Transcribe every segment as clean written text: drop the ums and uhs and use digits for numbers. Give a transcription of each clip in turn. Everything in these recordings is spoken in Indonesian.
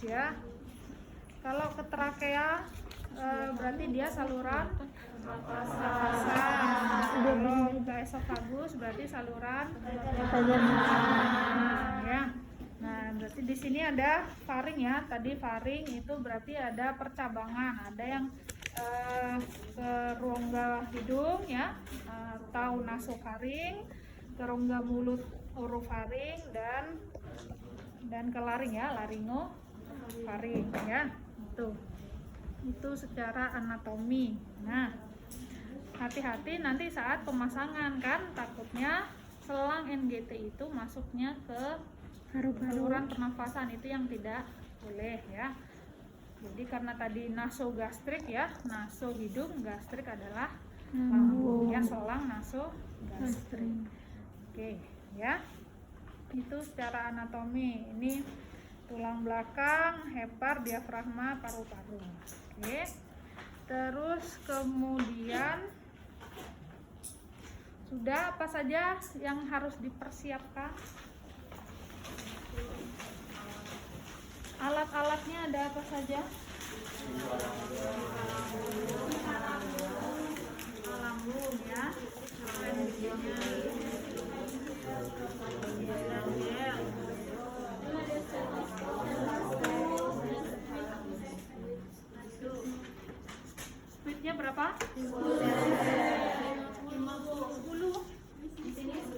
Ya, kalau ke trakea berarti dia saluran pernafasan. Kalau ke esofagus berarti saluran ya. Nah, berarti di sini ada faring ya. Tadi faring itu berarti ada percabangan, ada yang ke rongga hidung ya, atau nasofaring, ke rongga mulut orofaring, dan ke laring ya, laringofaring ya. Itu secara anatomi. Nah, hati-hati nanti saat pemasangan, kan takutnya selang NGT itu masuknya ke saluran pernafasan, itu yang tidak boleh ya. Jadi karena tadi nasogastrik ya, naso hidung, gastrik adalah lambung ya, selang nasogastrik. Oke ya, itu secara anatomi. Ini tulang belakang, hepar, diafragma, paru-paru. Oke. Terus kemudian sudah apa saja yang harus dipersiapkan? Alat-alatnya ada apa saja? Lambung ya. Speednya berapa? 10. Di sini 10.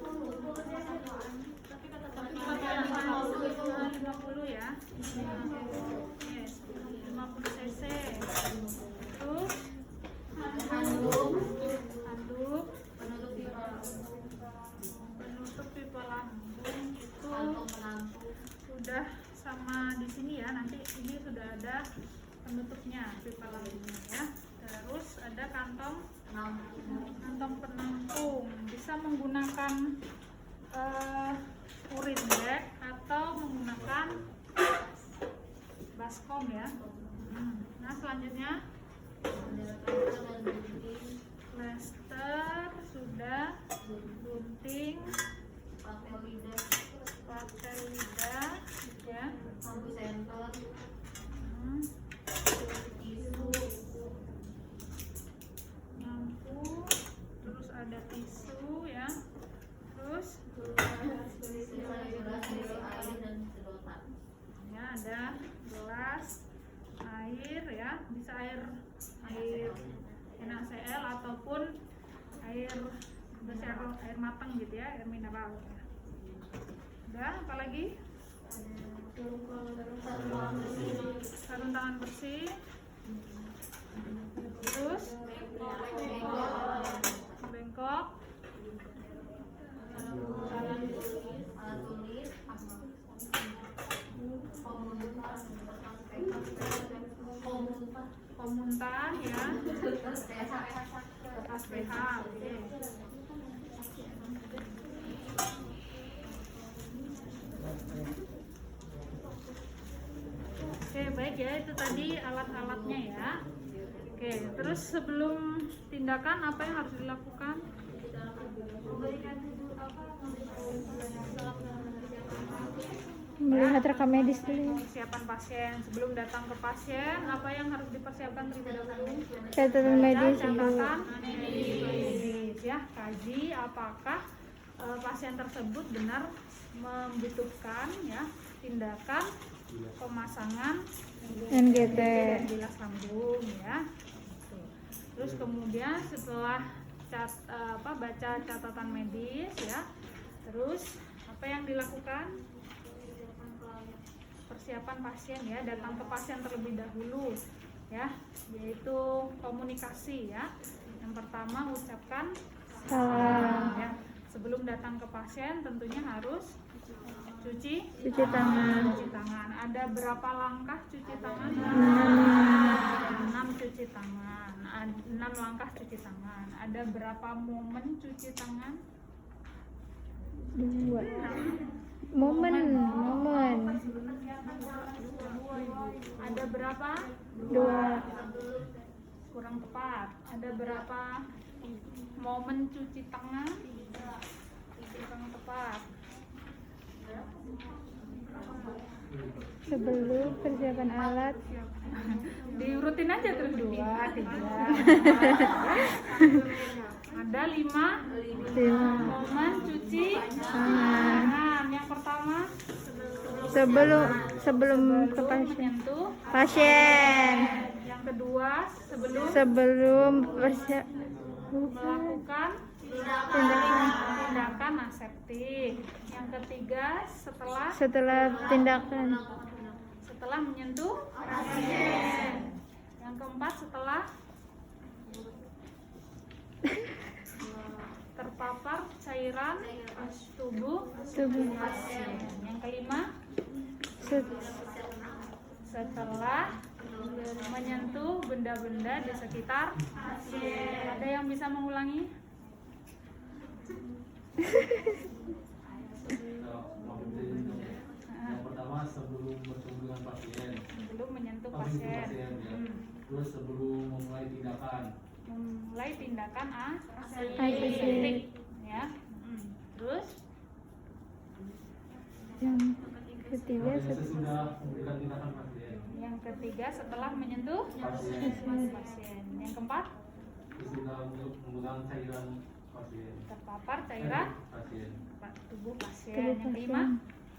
Tapi kata 50 ya. 50 cc. Terus handuk, penutup pipa lambung itu sudah sama di sini ya. Nanti ini sudah ada penutupnya, pipa lambungnya ya. Terus ada kantong penampung. Bisa menggunakan urin bag atau menggunakan baskom ya. Nah, selanjutnya plester sudah, gunting, pakai lidah ya, lampu, terus ada tisu ya, terus ya ada gelas, air ya, bisa air NaCl ataupun air matang gitu ya, air mineral. Udah, apalagi? Sarung tangan bersih. Terus bengkok, komuntan ya, SPH. Oke, baik ya, itu tadi alat-alatnya ya. Oke, terus sebelum tindakan apa yang harus dilakukan? Melihat rekam medis dulu. Persiapan pasien. Sebelum datang ke pasien, apa yang harus dipersiapkan terlebih dahulu? Catatan medis dulu. Catatan medis ya, kaji apakah pasien tersebut benar membutuhkan ya tindakan pemasangan NGT dan bilas lambung ya. Terus kemudian setelah baca catatan medis ya, terus apa yang dilakukan? Persiapan pasien ya, datang ke pasien terlebih dahulu ya, yaitu komunikasi ya. Yang pertama ucapkan salam ya. Sebelum datang ke pasien tentunya harus cuci tangan. Ada berapa langkah cuci tangan? 6 cuci tangan. 6 langkah cuci tangan. Ada berapa momen cuci tangan? 2 momen. Ada berapa? 2 Kurang tepat. Ada berapa momen cuci tangan? Kurang tepat. Sebelum persiapan alat. Diurutin aja terus 2, 3. Ada 5 momen cuci tangan. Yang pertama Sebelum ke pasien. menyentuh. Yang kedua Sebelum melakukan tindakan. tindakan aseptik. Yang ketiga Setelah tindakan. setelah menyentuh pasien. Yang keempat setelah terpapar cairan tubuh pasien. Yang kelima setelah menyentuh benda-benda di sekitar pasien. Ada yang bisa mengulangi? Yang pertama sebelum bertemu dengan pasien, Sebelum menyentuh pasien, pasien. ya. Terus sebelum memulai tindakan, Memulai tindakan Aseptik. ya. Terus Yang ketiga sesudah memberikan tindakan pasien, yang ketiga setelah menyentuh pasien. Yang keempat sesudah memegang cairan pasien, terpapar cairan pasien, tubuh pasien. Yang kelima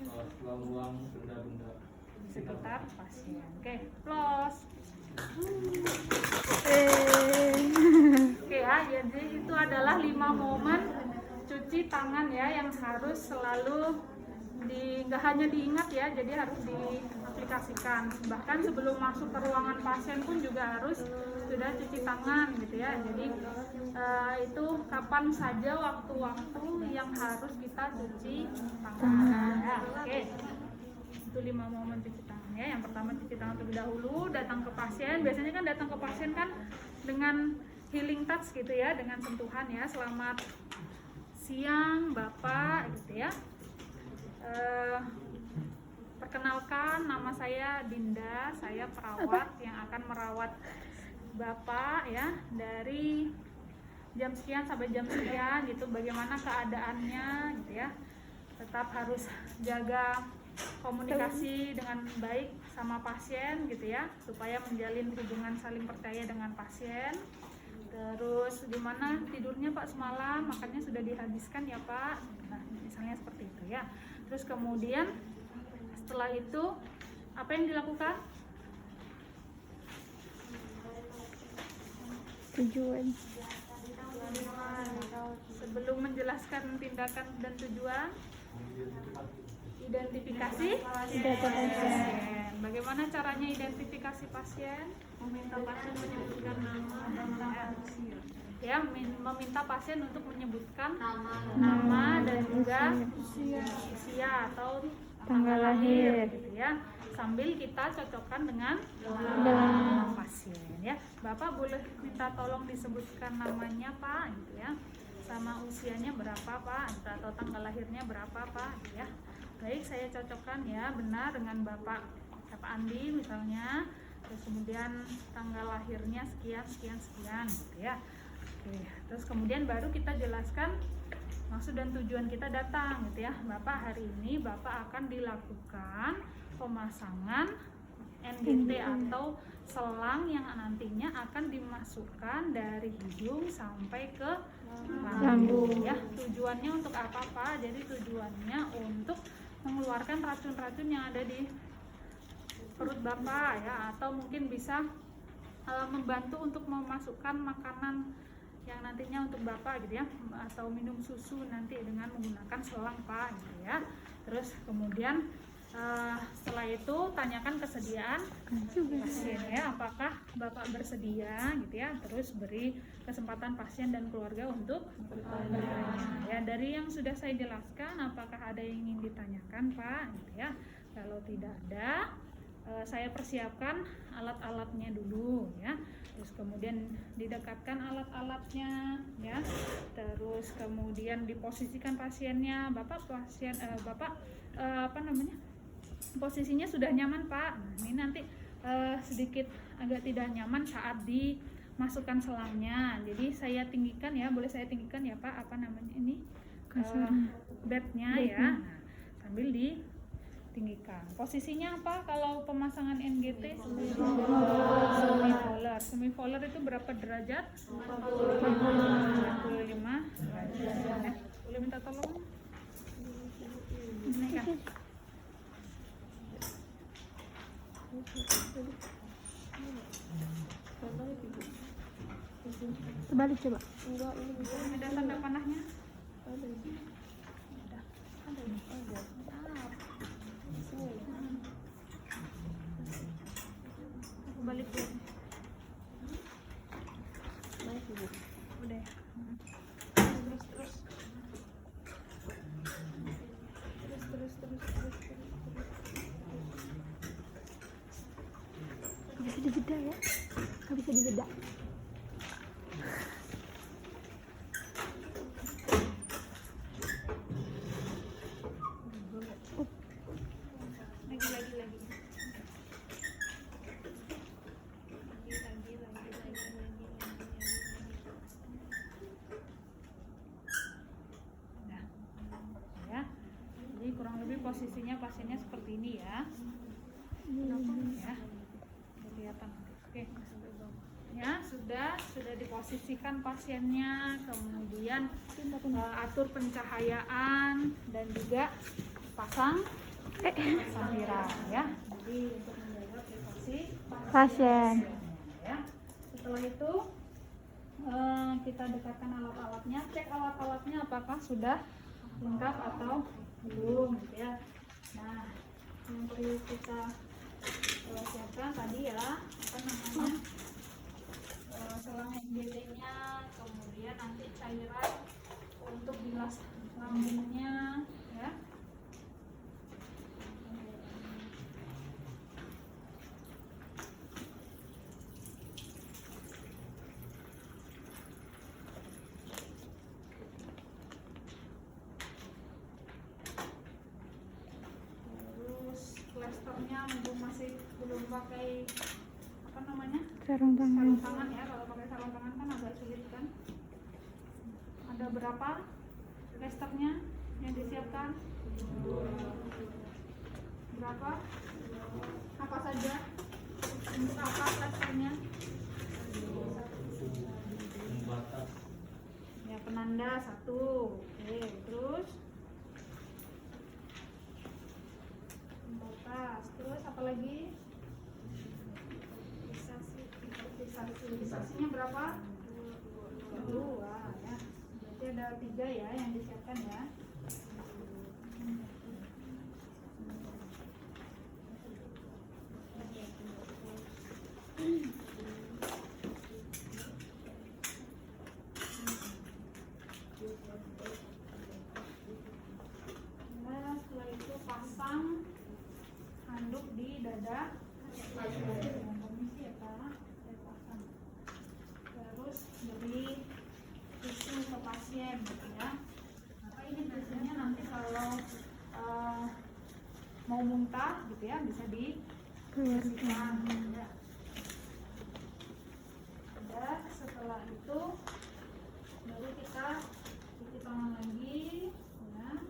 setelah membuang benda-benda di sekitar pasien. Oke, plus. Oke ya, jadi itu adalah 5 momen cuci tangan ya yang harus selalu nggak hanya diingat ya, jadi harus diaplikasikan. Bahkan sebelum masuk ke ruangan pasien pun juga harus sudah cuci tangan gitu ya. Jadi itu kapan saja waktu-waktu yang harus kita cuci tangan. Ya, oke. Itu 5 momen cuci tangan ya. Yang pertama cuci tangan terlebih dahulu, datang ke pasien. Biasanya kan datang ke pasien kan dengan healing touch gitu ya, dengan sentuhan ya. Selamat siang Bapak gitu ya. Perkenalkan, nama saya Dinda, saya perawat yang akan merawat Bapak ya dari jam sekian sampai jam sekian gitu. Bagaimana keadaannya gitu ya. Tetap harus jaga komunikasi dengan baik sama pasien gitu ya, supaya menjalin hubungan saling percaya dengan pasien. Terus gimana tidurnya Pak semalam, makannya sudah dihabiskan ya Pak, nah misalnya seperti itu ya. Terus kemudian setelah itu apa yang dilakukan? tujuan. Sebelum menjelaskan tindakan dan tujuan, identifikasi pasien. Bagaimana caranya identifikasi pasien? Meminta pasien menyebutkan nama dan usia. Ya, meminta pasien untuk menyebutkan nama dan juga usia atau tanggal lahir gitu ya. Sambil kita cocokkan dengan nama pasien ya. Bapak boleh minta tolong disebutkan namanya Pak gitu ya. Sama usianya berapa Pak atau tanggal lahirnya berapa Pak gitu ya. Baik, saya cocokkan ya benar dengan Bapak Andi misalnya. Terus kemudian tanggal lahirnya sekian gitu ya. Oke, terus kemudian baru kita jelaskan maksud dan tujuan kita datang gitu ya. Bapak, hari ini Bapak akan dilakukan pemasangan NGT atau selang yang nantinya akan dimasukkan dari hidung sampai ke lambung ya. Tujuannya untuk apa Pak? Jadi tujuannya untuk mengeluarkan racun-racun yang ada di perut Bapak ya, atau mungkin bisa membantu untuk memasukkan makanan yang nantinya untuk Bapak gitu ya, atau minum susu nanti dengan menggunakan selang Pak gitu ya. Terus kemudian setelah itu tanyakan kesediaan pasien ya, apakah Bapak bersedia gitu ya. Terus beri kesempatan pasien dan keluarga untuk bertanya ya. Dari yang sudah saya jelaskan, apakah ada yang ingin ditanyakan Pak gitu ya. Kalau tidak ada, saya persiapkan alat-alatnya dulu ya. Terus kemudian didekatkan alat-alatnya ya. Terus kemudian diposisikan pasiennya. Bapak posisinya sudah nyaman Pak. Nah, ini nanti sedikit agak tidak nyaman saat dimasukkan selangnya. Jadi saya tinggikan ya, boleh saya tinggikan ya Pak, bednya ya. Nah, sambil tinggikan. Posisinya apa kalau pemasangan NGT? Semipolar. Semipolar itu berapa derajat? 45 derajat. Boleh minta tolong? Ini kan. Terbalik coba. Ada tanda panahnya? Ada. Aku balik dulu. Udah ya? Terus. Gak bisa dijeda ya. Gak bisa dijeda. Lagi. Nah, ya. Jadi kurang lebih posisinya pasiennya seperti ini ya. Ya, kelihatan. Oke. Ya, sudah diposisikan pasiennya, kemudian atur pencahayaan dan juga pasang sahira ya. Jadi untuk menjaga privasi Pasien. ya. Setelah itu kita dekatkan alat-alatnya, cek alat-alatnya apakah sudah lengkap atau belum gitu ya. Nah, yang perlu kita siapkan tadi ya, apa namanya, selang NGT-nya, kemudian nanti cairan untuk bilas lambungnya ya. Plasternya mumpung masih belum pakai apa namanya, Sarung sarung tangan. tangan ya. Kalau pakai sarung tangan kan agak sulit kan. Ada berapa plasternya yang disiapkan? Berapa? Apa saja? Untuk apa plasternya? Pembatas. Ya, penanda satu. Oke, terus pembatas, terus apa lagi? Visasinya berapa? Dua ya. Berarti ada 3 ya yang disiapkan ya. Nah, setelah itu pasang handuk di dada pasien. Komisi ya Pak, saya pasang. Terus beri tisu ke pasien gitu ya. Maka ini biasanya nanti kalau mau muntah gitu ya bisa Keluarkan. ya. Udah, setelah itu baru kita cuci tangan lagi ya.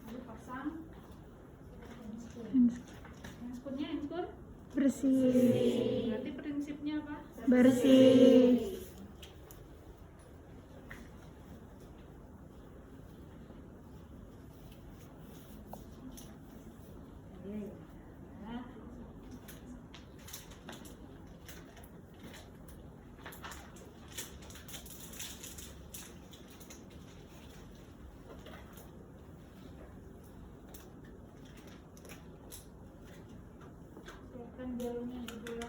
Lalu pasang handscoon-nya, handscoon Bersih. berarti prinsipnya apa? Bersih. Nah, siapkan gelnya juga ya.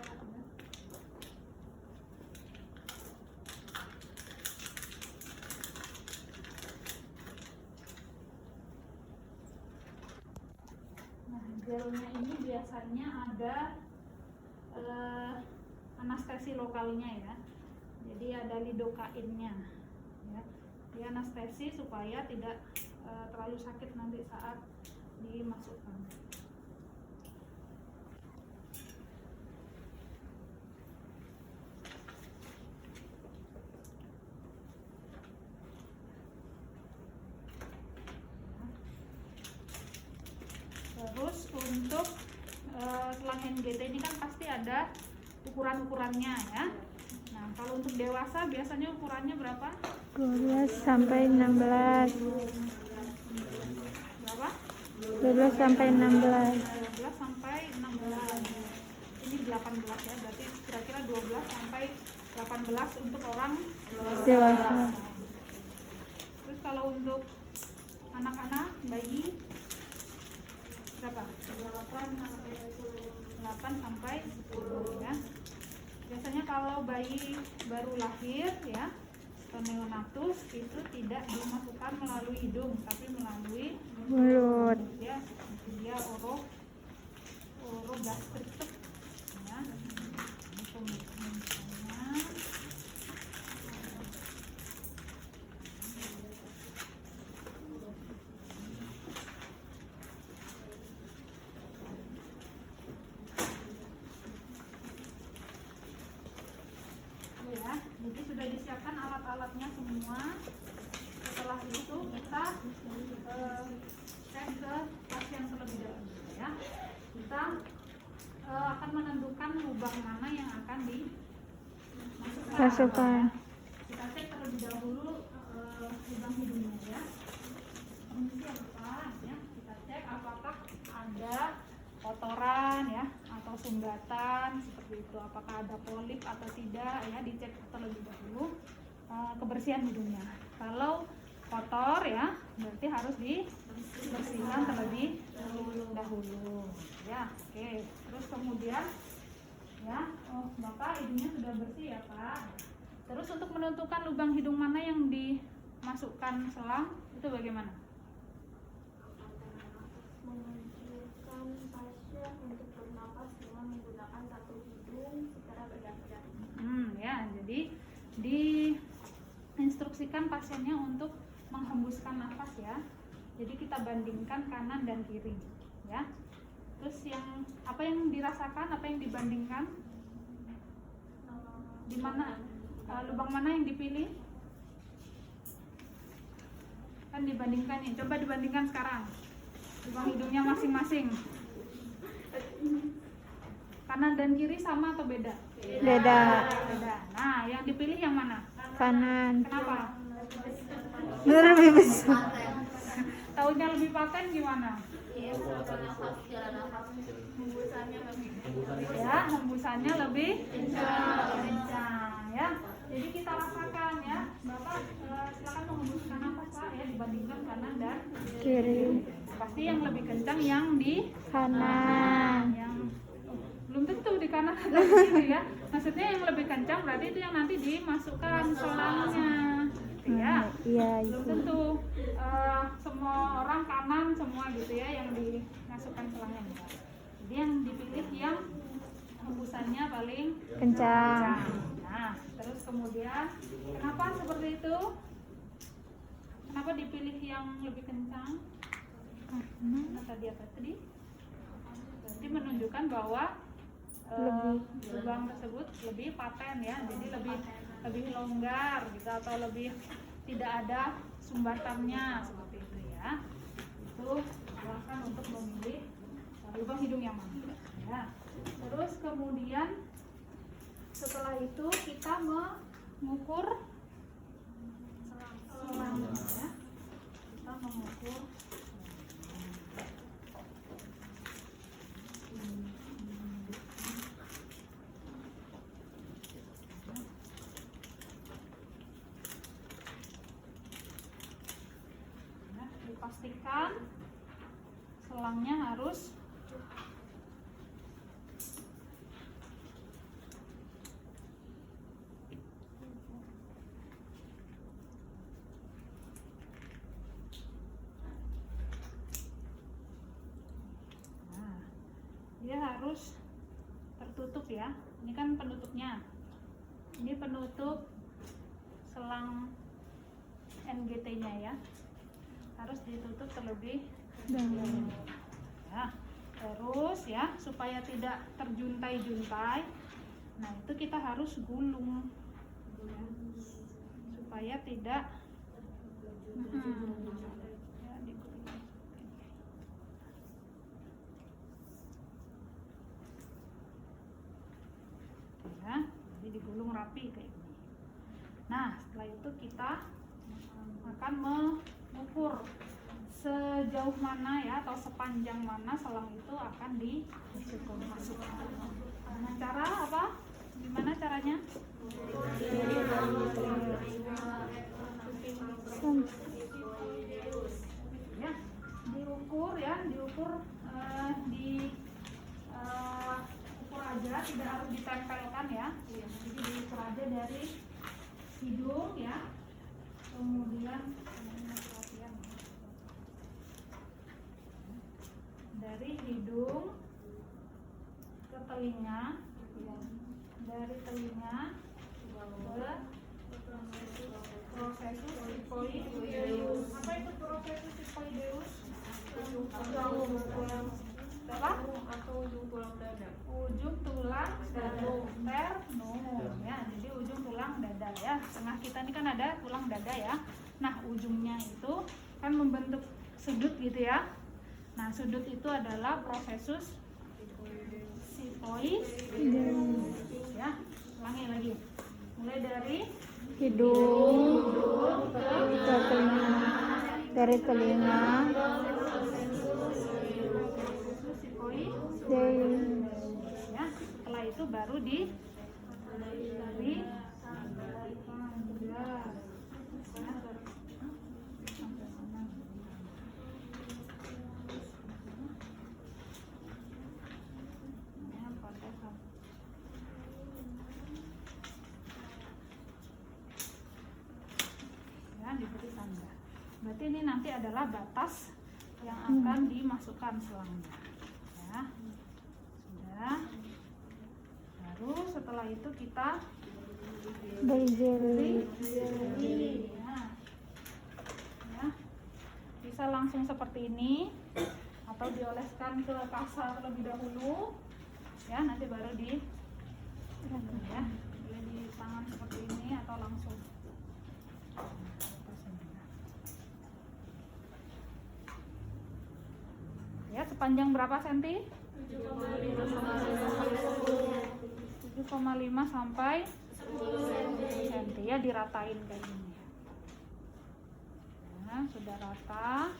Nah, gelnya ini biasanya ada anestesi lokalnya ya. Jadi ada lidokainnya ya. Dia anestesi supaya tidak terlalu sakit nanti saat dimasukkan. Terus Terus untuk selang NGT ini kan pasti ada ukuran-ukurannya ya. Nah, kalau untuk dewasa biasanya ukurannya berapa? 12 sampai 16. Berapa? 12 sampai 16. 12 sampai 16. Ini 18 ya, berarti kira-kira 12 sampai 18 untuk orang Dewasa. Terus kalau untuk anak-anak, bayi berapa? 8 sampai 10 ya. Biasanya kalau bayi baru lahir ya, neonatus itu tidak dimasukkan melalui hidung tapi melalui Mulut. ya, dia orogastrik ya. Ini pembukaannya. Ya, jadi sudah disiapkan alat-alatnya semua. Setelah itu kita cek ke pasien terlebih dahulu ya. Kita akan menentukan lubang mana yang akan dimasukkan. Masukkan. Kita cek terlebih dahulu lubang hidungnya ya. Permisi ya Bapak ya. Kita cek apakah ada kotoran ya atau sumbatan seperti itu, apakah ada polip atau tidak ya, dicek terlebih dahulu kebersihan hidungnya. Kalau kotor ya berarti harus dibersihkan terlebih dahulu ya. Oke, terus kemudian ya, Bapak hidungnya sudah bersih ya Pak. Terus untuk menentukan lubang hidung mana yang dimasukkan selang itu bagaimana? Menunjukkan pasien untuk bernapas dengan menggunakan satu hidung secara bergantian. Ya, jadi diinstruksikan pasiennya untuk menghembuskan nafas ya. Jadi kita bandingkan kanan dan kiri ya. Terus apa yang dirasakan, apa yang dibandingkan? Di mana lubang mana yang dipilih? Kan dibandingkan nih. Coba dibandingkan sekarang. Lubang hidungnya masing-masing. Kanan dan kiri sama atau beda? Beda. Beda. Nah, yang dipilih yang mana? Kanan. Kenapa? Lebih besar. Tahunya lebih paten gimana? Ya, hembusannya lebih kencang ya. Jadi kita rasakan ya. Bapak silakan menghembuskan nafas Pak ya, dibandingkan kanan dan Kiri. pasti yang lebih kencang yang di Kanan. yang belum tentu di kanan atau di kiri ya. Maksudnya yang lebih kencang berarti itu yang nanti dimasukkan selangnya ya. Iya, Belum itu. tentu semua orang kanan semua gitu ya yang dimasukkan selangnya enggak. Jadi yang dipilih yang hembusannya paling Kencang. Nah, terus kemudian kenapa seperti itu? Kenapa dipilih yang lebih kencang? Karena tadi apa tadi? Berarti menunjukkan bahwa lubang tersebut lebih paten ya, jadi lebih longgar gitu atau lebih tidak ada sumbatannya seperti itu ya. Itu silahkan untuk memilih lubang hidung yang mana ya. Terus kemudian setelah itu kita mengukur selangnya ya. Kita mengukur ya, dipastikan selangnya harus dia harus tertutup ya. Ini kan penutupnya. Ini penutup selang NGT-nya ya. Harus ditutup terlebih dahulu. Ya. Terus ya, supaya tidak terjuntai-juntai. Nah, itu kita harus gulung. Ya. Supaya tidak ya, digulung. digulung rapi kayak gini. Nah, setelah itu kita akan mengukur sejauh mana ya atau sepanjang mana selang itu akan dimasukkan. Dengan cara apa? Gimana caranya? Ya, diukur ukur aja, tidak harus ditempelkan ya. Jadi diukur aja dari hidung ya, kemudian dari hidung ke telinga, dari telinga ke prosesus sifoideus. Apa itu prosesus sifoideus? Apa? Atau ujung tulang dada. Ujung tulang sternum ya. Jadi ujung tulang dada ya. Tengah kita ini kan ada tulang dada ya. Nah, ujungnya itu kan membentuk sudut gitu ya. Nah, sudut itu adalah prosesus sifoideus ya. Ulangi lagi. Mulai dari Hidung ke ke telinga, dari telinga prosesus sifoideus dari ya. Setelah itu baru dari diberi tanda. Berarti ini nanti adalah batas yang akan dimasukkan selangnya. Ya. Sudah. Baru setelah itu kita dari jari. ya. Ya. Bisa langsung seperti ini atau dioleskan ke kasar terlebih dahulu. Ya, nanti baru ya, boleh di tangan seperti ini atau langsung. Ya, sepanjang berapa senti? 7,5 sampai 10 senti ya, diratain kayak gini. Nah, sudah rata.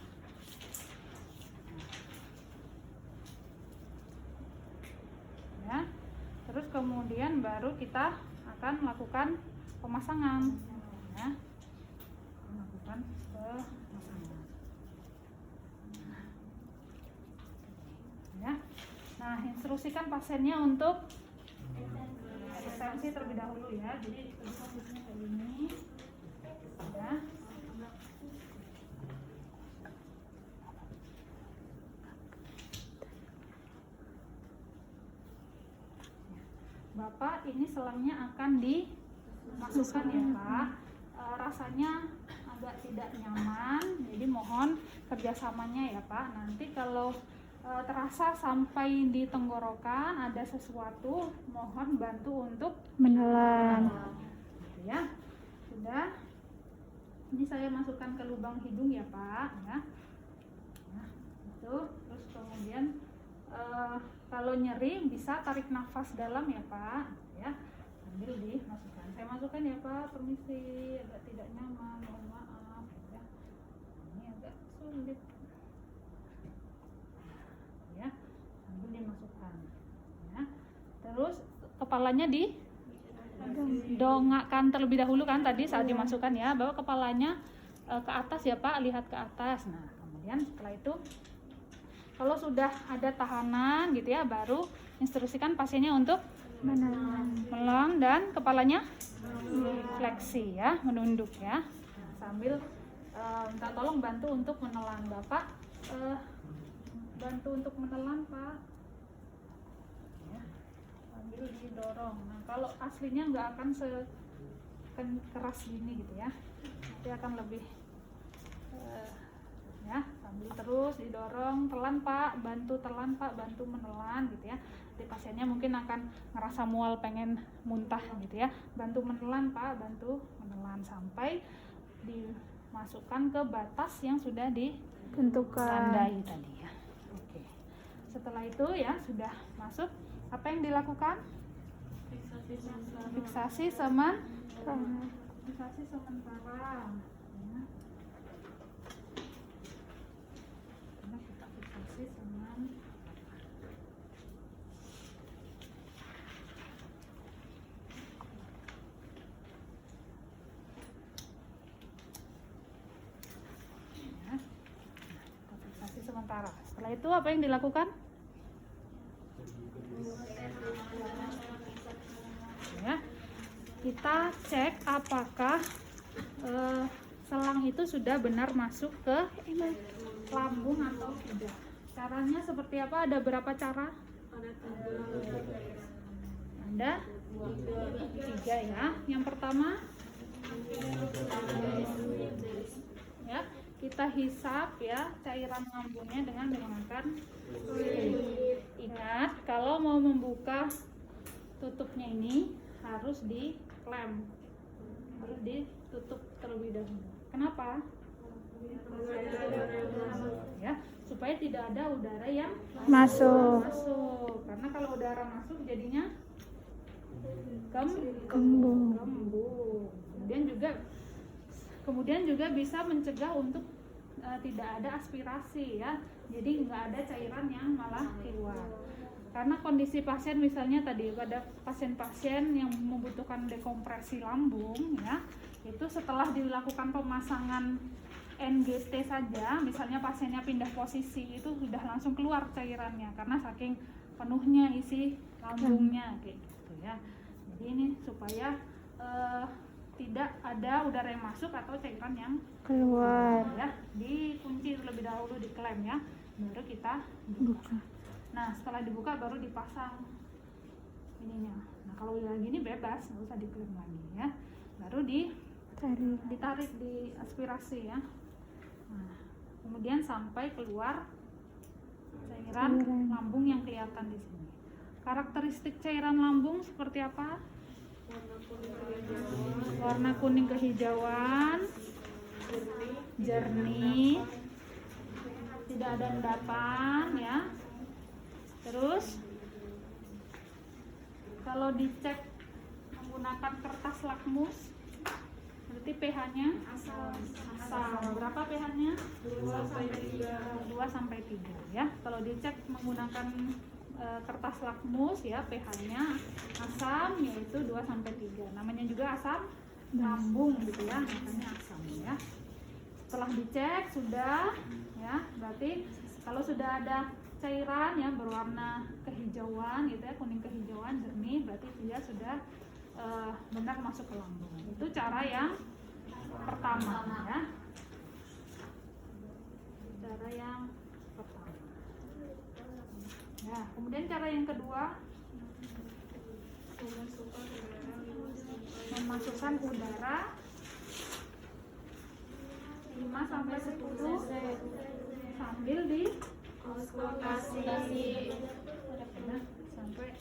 Ya. Terus kemudian baru kita akan melakukan pemasangan. Ya. Melakukan pemasangan. Ya. Nah, instruksikan pasiennya untuk ekstensi terlebih dahulu ya. Jadi posisinya kayak gini. Ya. Bapak, ini selangnya akan dimasukkan ya Pak. Rasanya agak tidak nyaman, jadi mohon kerjasamanya ya Pak. Nanti kalau terasa sampai di tenggorokan ada sesuatu, mohon bantu untuk Menelan. gitu ya. Sudah. Ini saya masukkan ke lubang hidung ya Pak ya. Nah, itu terus kemudian kalau nyeri bisa tarik nafas dalam ya Pak ya, sambil dimasukkan. Saya masukkan ya Pak, permisi, agak tidak nyaman, mohon maaf ya. Ini agak sulit ya, sambil dimasukkan ya. Terus kepalanya didongakkan terlebih dahulu kan tadi saat dimasukkan ya, bawa kepalanya ke atas ya Pak, lihat ke atas. Nah, kemudian setelah itu kalau sudah ada tahanan gitu ya, baru instruksikan pasiennya untuk menelan dan kepalanya fleksi ya, menunduk ya. Nah, sambil minta tolong bantu untuk menelan. Bapak bantu untuk menelan Pak ya, sambil didorong. Nah, kalau aslinya nggak akan keras gini gitu ya, nanti akan lebih ya, sambil terus didorong, telan Pak, bantu telan Pak, bantu menelan gitu ya. Jadi pasiennya mungkin akan ngerasa mual, pengen muntah gitu ya. Bantu menelan Pak, bantu menelan sampai dimasukkan ke batas yang sudah Tentukan. ditandai tadi ya. Oke. Setelah itu ya sudah masuk, apa yang dilakukan? Fiksasi sementara. Tangan. Fiksasi sementara. Ya. Karena kita fiksasi sementara. Ya. Kita fiksasi sementara. Setelah itu apa yang dilakukan? Ya, kita cek apakah selang itu sudah benar masuk ke lambung atau tidak. Caranya seperti apa? Ada berapa cara? Ada 3 ya. Yang pertama, ya, kita hisap ya cairan lambungnya dengan menggunakan kulit. Ingat, kalau mau membuka tutupnya ini harus diklem, harus ditutup terlebih dahulu. Kenapa? Ya, supaya tidak ada udara yang Masuk. Karena kalau udara masuk jadinya Kembung. kembung. Kemudian juga bisa mencegah untuk tidak ada aspirasi ya. Jadi nggak ada cairan yang malah keluar. Karena kondisi pasien misalnya tadi pada pasien-pasien yang membutuhkan dekompresi lambung ya, itu setelah dilakukan pemasangan NGT saja, misalnya pasiennya pindah posisi itu sudah langsung keluar cairannya karena saking penuhnya isi lambungnya kayak gitu ya. Jadi ini supaya tidak ada udara yang masuk atau cairan yang Keluar. ya, dikunci terlebih dahulu, diklem ya, baru kita Buka. Nah, setelah dibuka baru dipasang ininya. Nah, kalau udah gini bebas, nggak usah diklem lagi ya. Baru ditarik, diaspirasi ya. Nah, kemudian sampai keluar cairan lambung yang kelihatan di sini. Karakteristik cairan lambung seperti apa? Warna kuning kehijauan, jernih, tidak ada endapan ya. Terus kalau dicek menggunakan kertas lakmus, berarti pH-nya asam. Berapa pH-nya? 2 sampai 3 ya. Kalau dicek menggunakan kertas lakmus ya, pH-nya asam yaitu 2 sampai 3. Namanya juga asam lambung gitu ya, makanya asam ya. Setelah dicek sudah ya, berarti kalau sudah ada cairan ya berwarna kehijauan gitu ya, kuning kehijauan jernih, berarti dia sudah benar masuk ke lambung. Itu cara yang pertama ya. Cara yang pertama. Nah, kemudian cara yang kedua, memasukkan udara 5 sampai 10 sambil di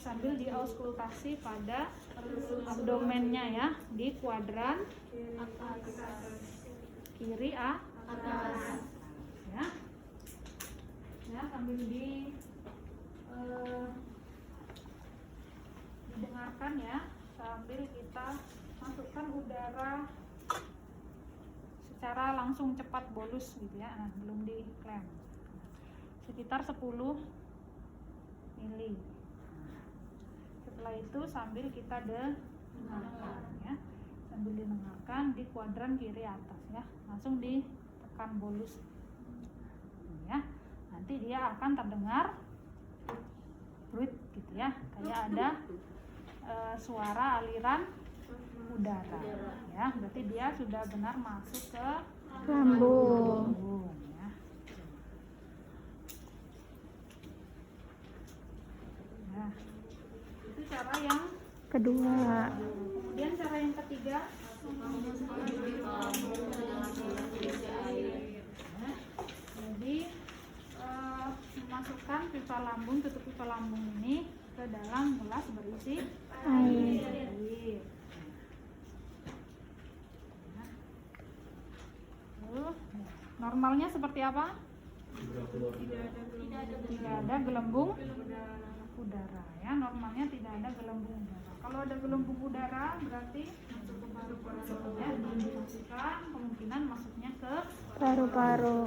sambil diauskultasi pada abdomennya ya, di kuadran kiri atas ya. Ya, sambil didengarkan ya, sambil kita masukkan udara secara langsung cepat bolus gitu ya. Nah, belum diklem. Sekitar 10 mili. Setelah itu sambil kita dengarkan ya, sambil didengarkan di kuadran kiri atas ya, langsung ditekan bolus ya. Nanti dia akan terdengar fluid gitu ya, kayak ada suara aliran udara ya, berarti dia sudah benar masuk ke Lambung. ya. Nah, itu cara yang Kedua. kemudian cara yang ketiga, jadi memasukkan pipa lambung, tutup pipa lambung ini ke dalam gelas berisi air. Normalnya seperti apa? Tidak ada gelembung udara ya. Normalnya tidak ada gelembung udara. Kalau ada gelembung udara berarti masuk ke paru-paru ya, diindikasikan kemungkinan masuknya ke Paru-paru.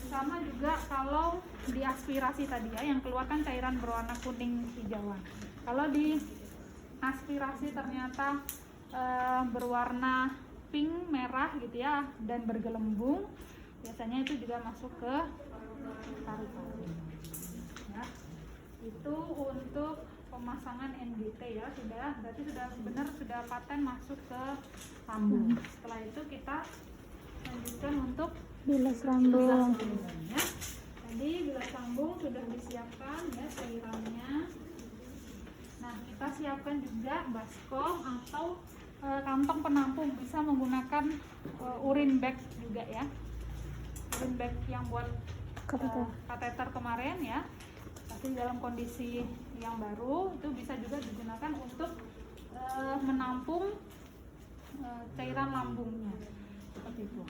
sama juga kalau di aspirasi tadi ya, yang keluar kan cairan berwarna kuning hijauan. Kalau di aspirasi ternyata berwarna pink merah gitu ya dan bergelembung, biasanya itu juga masuk ke paru-paru ya. Itu untuk pemasangan NGT ya, berarti sudah benar, sudah paten masuk ke lambung. Setelah itu kita lanjutkan untuk Bilas lambung. ya. Tadi bilas lambung sudah disiapkan ya cairannya. Nah, kita siapkan juga baskom atau kantong penampung, bisa menggunakan urin bag juga ya. Urin bag yang buat kateter kemarin ya. Tapi dalam kondisi yang baru itu bisa juga digunakan untuk menampung cairan lambungnya. Seperti itu.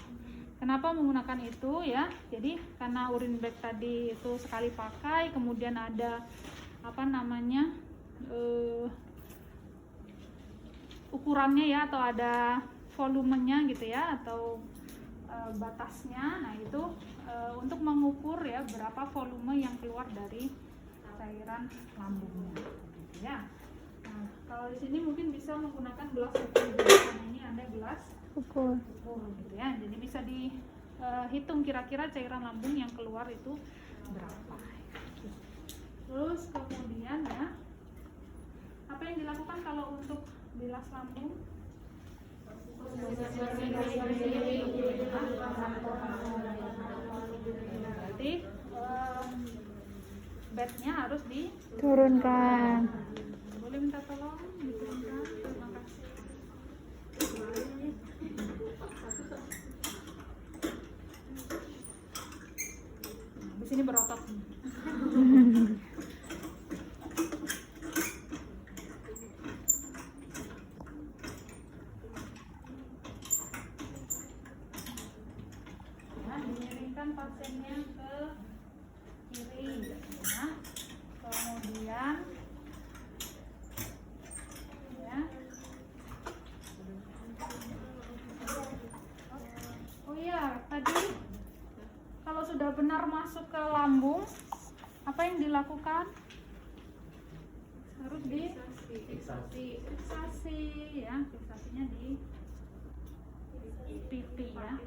Kenapa menggunakan itu ya? Jadi karena urin bag tadi itu sekali pakai, kemudian ada apa namanya ukurannya ya, atau ada volumenya gitu ya, atau batasnya. Nah itu untuk mengukur ya berapa volume yang keluar dari cairan lambungnya, gitu ya. Nah kalau di sini mungkin bisa menggunakan gelas ukur. Karena ini ada gelas Ukur. gitu ya, jadi bisa dihitung kira-kira cairan lambung yang keluar itu berapa. Terus kemudian ya, apa yang dilakukan kalau untuk bilas lambung? Berarti bednya harus Turunkan. boleh minta tolong diturunkan. Terima kasih. Di sini berotot. Nah, dimiringkan pasiennya ke kiri. Nah, kemudian ya. Oh iya, tadi kalau sudah benar masuk ke lambung, apa yang dilakukan? Harus fiksasi ya, fiksasinya di pipi ya.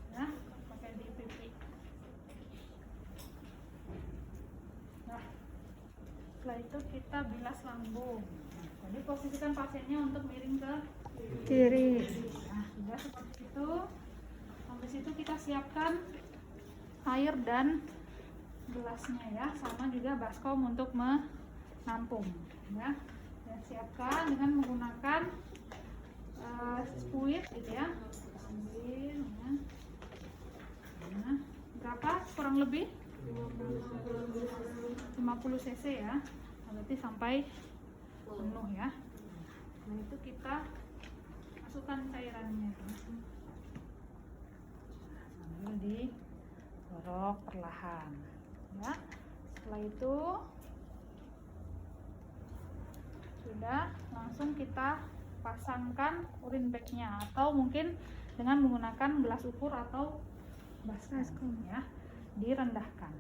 Ya, pakai di pipi. Nah, setelah itu kita bilas lambung. Jadi posisikan pasiennya untuk miring ke Kiri. Nah, sudah seperti itu. Habis itu kita siapkan air dan gelasnya ya, sama juga baskom untuk menampung ya. Dan siapkan dengan menggunakan spuit gitu ya. Ambil ya. Nah, berapa kurang lebih? 50 cc ya. Berarti sampai penuh ya. Nah, itu kita masukkan cairannya sambil didorok perlahan ya. Setelah itu sudah langsung kita pasangkan urin bagnya, atau mungkin dengan menggunakan gelas ukur atau baskom ya, direndahkan.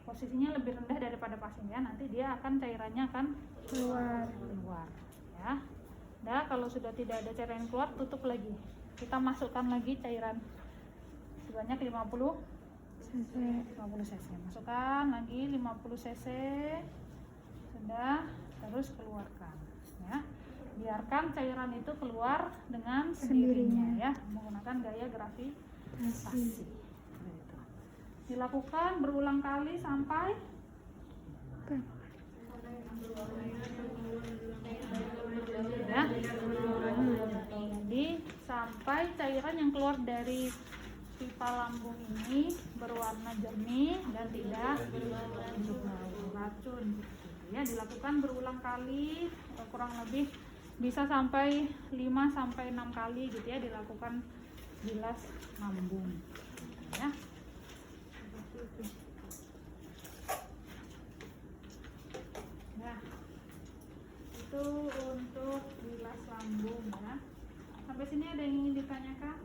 Posisinya lebih rendah daripada pasien ya, nanti dia akan cairannya akan keluar ya. Nah, kalau sudah tidak ada cairan keluar, tutup lagi. Kita masukkan lagi cairan sebanyak 50 cc. Masukkan lagi 50 cc. Sudah, terus keluarkan ya. Biarkan cairan itu keluar dengan sendirinya ya, menggunakan gaya gravitasi. Gitu. Dilakukan berulang kali sampai ya. Jadi sampai cairan yang keluar dari pipa lambung ini berwarna jernih dan tidak beracun. ya, dilakukan berulang kali, kurang lebih bisa sampai 5 sampai 6 kali gitu ya, dilakukan bilas lambung ya. Seperti itu. Nah, itu untuk bilas lambung ya. Sampai sini ada yang ingin ditanyakan?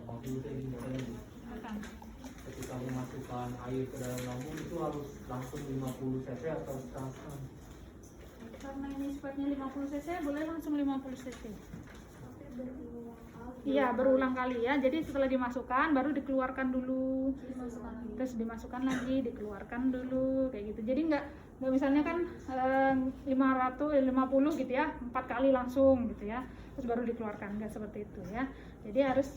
Waktu itu ingin bertanya, Silakan. ketika memasukkan air ke dalam lambung itu harus langsung 50 cc atau setengah? Karena ini sifatnya 50 cc, boleh langsung 50 cc. Tapi berulang kali. Iya, berulang kali ya. Jadi setelah dimasukkan baru dikeluarkan dulu. Terus dimasukkan lagi, dikeluarkan dulu kayak gitu. Jadi nggak misalnya kan 50 gitu ya, 4 kali langsung gitu ya. Terus baru dikeluarkan, nggak seperti itu ya. Jadi harus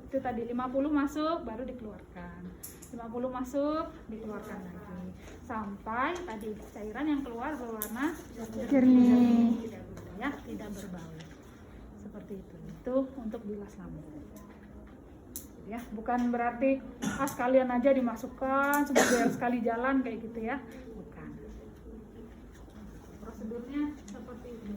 itu tadi 50 masuk baru dikeluarkan. 50 masuk dikeluarkan lagi. Sampai tadi cairan yang keluar berwarna Jernih. tidak berbau ya, tidak berbau. Seperti itu. Itu untuk bilas lambung. Ya, bukan berarti sekalian aja dimasukkan biar sekali jalan kayak gitu ya. Bukan. Prosedurnya seperti itu.